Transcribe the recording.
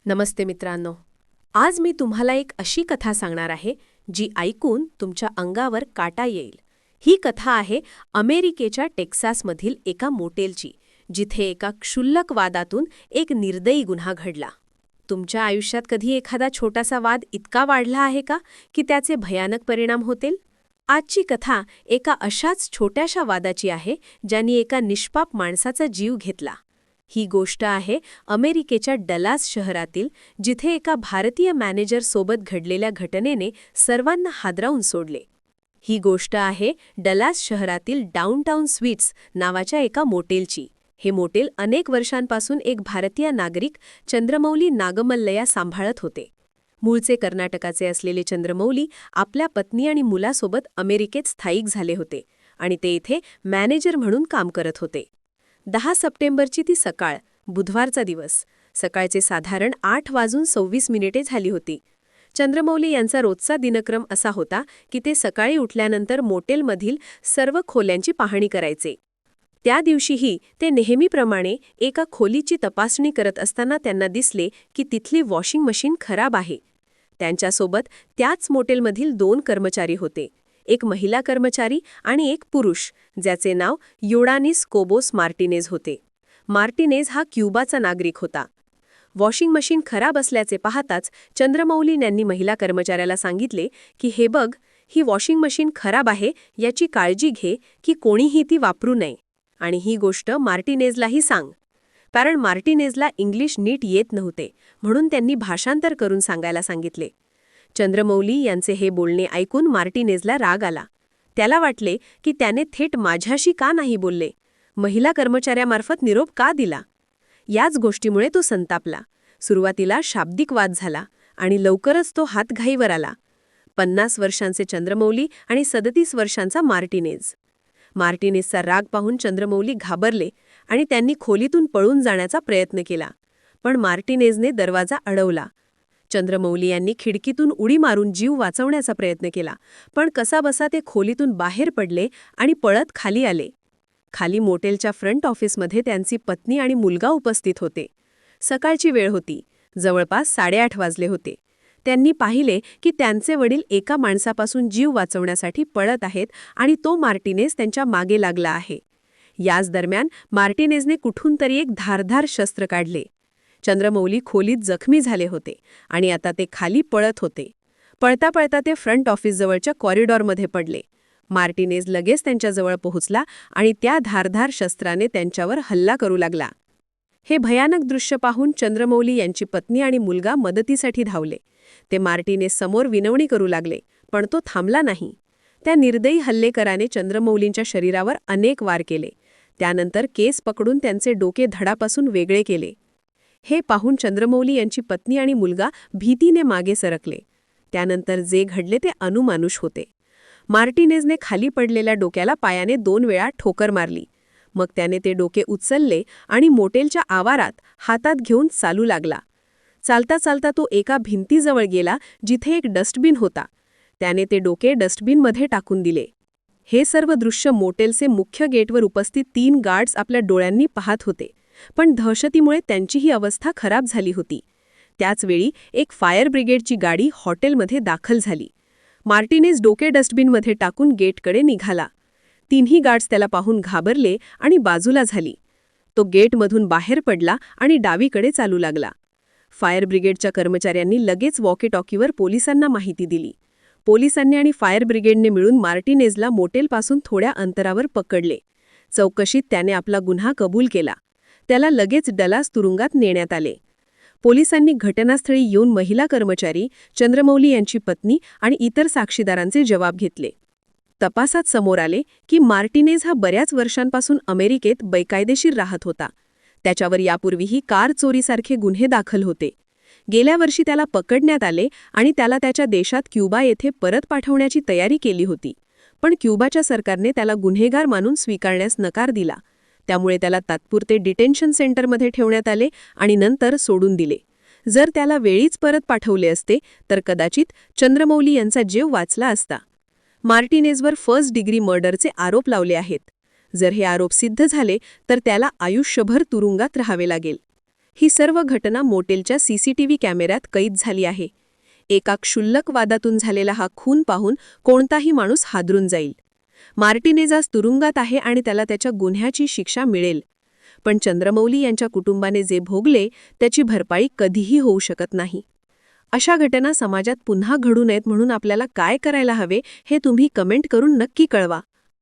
नमस्ते मित्रांनो. आज मी तुम्हाला एक अशी कथा सांगणार आहे जी ऐकून तुमच्या अंगावर काटा येईल. ही कथा आहे अमेरिकेच्या टेक्सासमधील एका मोटेलची, जिथे एका क्षुल्लक वादातून एक निर्दयी गुन्हा घडला. तुमच्या आयुष्यात कधी एखादा छोटासा वाद इतका वाढला आहे का की त्याचे भयानक परिणाम होतील? आजची कथा एका अशाच छोट्याशा वादाची आहे ज्याने एका निष्पाप माणसाचा जीव घेतला. ही गोष्ट आहे अमेरिकेच्या डलास शहरातील, जिथे एका भारतीय मॅनेजर सोबत घडलेल्या घटनेने सर्वांना हादरावून सोडले. ही गोष्ट आहे डलास शहरातील डाउनटाउन स्वीट्स नावाच्या एका मोटेलची. हे मोटेल अनेक वर्षांपासून एक भारतीय नागरिक चंद्रमौली नागमल्लया सांभाळत होते. मूळचे कर्नाटकाचे असलेले चंद्रमौली आपल्या पत्नी आणि मुलासोबत अमेरिकेत स्थायिक झाले होते आणि ते इथे मॅनेजर म्हणून काम करत होते. 10 सप्टेंबरची ती सकाळ, बुधवारचा दिवस. सकाळचे साधारण 8:26 झाली होती. चंद्रमौली यांचा रोजचा दिनक्रम असा होता की ते सकाळी उठल्यानंतर मोटेलमधील सर्व खोल्यांची पाहणी करायचे. त्या दिवशीही ते नेहमीप्रमाणे एका खोलीची तपासणी करत असताना त्यांना दिसले की तिथली वॉशिंग मशीन खराब आहे. त्यांच्यासोबत त्याच मोटेलमधील 2 कर्मचारी होते, एक महिला कर्मचारी आणि एक पुरुष, ज्याचे नाव योडानिस कोबोस मार्टिनेज होते. मार्टिनेज हा क्युबाचा नागरिक होता. वॉशिंग मशीन खराब असल्याचे पाहताच चंद्रमौली यांनी महिला कर्मचाऱ्याला सांगितले की हे बघ, ही वॉशिंग मशीन खराब आहे, याची काळजी घे की कोणीही ती वापरू नये, आणि ही गोष्ट मार्टिनेजलाही सांग. कारण मार्टिनेजला इंग्लिश नीट येत नव्हते, म्हणून त्यांनी भाषांतर करून सांगायला सांगितले. चंद्रमौली यांचे हे बोलणे ऐकून मार्टिनेजला राग आला. त्याला वाटले की त्याने थेट माझ्याशी का नाही बोलले, महिला कर्मचाऱ्यामार्फत निरोप का दिला. याच गोष्टीमुळे तो संतापला. सुरुवातीला शाब्दिक वाद झाला आणि लवकरच तो हातघाईवर आला. 50 वर्षांचे चंद्रमौली आणि 37 वर्षांचा मार्टिनेज. मार्टिनेजचा राग पाहून चंद्रमौली घाबरले आणि त्यांनी खोलीतून पळून जाण्याचा प्रयत्न केला. पण मार्टिनेजने दरवाजा अडवला. चंद्रमौली यांनी खिडकीतून उडी मारून जीव वाचवण्याचा प्रयत्न केला, पण कसाबसा ते खोलीतून बाहेर पडले आणि पळत खाली आले. खाली मोटेलच्या फ्रंट ऑफिसमध्ये त्यांची पत्नी आणि मुलगा उपस्थित होते. सकाळची वेळ होती, जवळपास 8:30 वाजले होते. त्यांनी पाहिले की त्यांचे वडील एका माणसापासून जीव वाचवण्यासाठी पळत आहेत आणि तो मार्टिनेज त्यांच्या मागे लागला आहे. याच दरम्यान मार्टिनेजने कुठून तरी एक धारधार शस्त्र काढले. चंद्रमौली खोलीत जखमी झाले होते आणि आता ते खाली पळत होते. पळता पळता ते फ्रंट ऑफिसजवळच्या कॉरिडॉरमध्ये पडले. मार्टिनेज लगेच त्यांच्याजवळ पोहोचला आणि त्या धारधार शस्त्राने त्यांच्यावर हल्ला करू लागला. हे भयानक दृश्य पाहून चंद्रमौली यांची पत्नी आणि मुलगा मदतीसाठी धावले. ते मार्टिनेज समोर विनवणी करू लागले, पण तो थांबला नाही. त्या निर्दयी हल्लेकराने चंद्रमौलींच्या शरीरावर अनेक वार केले. त्यानंतर केस पकडून त्यांचे डोके धडापासून वेगळे केले. हे पाहून चंद्रमौली यांची पत्नी आणि मुलगा भीतीने मागे सरकले. त्यानंतर जे घडले ते अनुमानुष होते. मार्टिनेजने खाली पडलेल्या डोक्याला पायाने 2 वेळा ठोकर मारली. मग त्याने ते डोके उचलले आणि मोटेलच्या आवारात हातात घेऊन चालू लागला. चालता चालता तो एका भिंतीजवळ गेला, जिथे एक डस्टबिन होता. त्याने ते डोके डस्टबिनमध्ये टाकून दिले. हे सर्व दृश्य मोटेलचे मुख्य गेटवर उपस्थित 3 गार्ड्स आपल्या डोळ्यांनी पाहत होते, पण दहशतीमुळे त्यांचीही अवस्था खराब झाली होती. त्याचवेळी एक फायर ब्रिगेडची गाडी हॉटेलमध्ये दाखल झाली. मार्टिनेज डोके डस्टबिनमध्ये टाकून गेटकडे निघाला. 3ही गार्ड्स त्याला पाहून घाबरले आणि बाजूला झाली. तो गेटमधून बाहेर पडला आणि डावीकडे चालू लागला. फायर ब्रिगेडच्या कर्मचाऱ्यांनी लगेच वॉकी-टॉकीवर पोलिसांना माहिती दिली. पोलिसांनी आणि फायर ब्रिगेडने मिळून मार्टिनेजला मोटेलपासून थोड्या अंतरावर पकडले. चौकशीत त्याने आपला गुन्हा कबूल केला. त्याला लगेच डलास तुरुंगात नेण्यात आले. पोलिसांनी घटनास्थळी येऊन महिला कर्मचारी, चंद्रमौली यांची पत्नी आणि इतर साक्षीदारांचे जबाब घेतले. तपासात समोर आले की मार्टिनेज हा बऱ्याच वर्षांपासून अमेरिकेत बेकायदेशीर राहत होता. त्याच्यावर यापूर्वीही कार चोरीसारखे गुन्हे दाखल होते. गेल्या वर्षी त्याला पकडण्यात आले आणि त्याला त्याच्या देशात क्युबा येथे परत पाठवण्याची तयारी केली होती. पण क्युबाच्या सरकारने त्याला गुन्हेगार मानून स्वीकारण्यास नकार दिला. त्यामुळे त्याला तात्पुरते डिटेन्शन सेंटरमध्ये ठेवण्यात आले आणि नंतर सोडून दिले. जर त्याला वेळीच परत पाठवले असते तर कदाचित चंद्रमौली यांचा जीव वाचला असता. मार्टिनेजवर फर्स्ट डिग्री मर्डरचे आरोप लावले आहेत. जर हे आरोप सिद्ध झाले तर त्याला आयुष्यभर तुरुंगात राहावे लागेल. ही सर्व घटना मोटेलच्या सीसीटीव्ही कॅमेऱ्यात कैद झाली आहे. एका क्षुल्लक वादातून झालेला हा खून पाहून कोणताही माणूस हादरून जाईल. मार्टिनेज आज तुरुंगात आहे आणि त्याला त्याच्या गुन्ह्याची शिक्षा मिळेल. पण चंद्रमौली यांच्या कुटुंबाने जे भोगले त्याची भरपाई कधीही होऊ शकत नाही. अशा घटना समाजात पुन्हा घडू नयेत म्हणून आपल्याला काय करायला हवे हे तुम्ही कमेंट करून नक्की कळवा.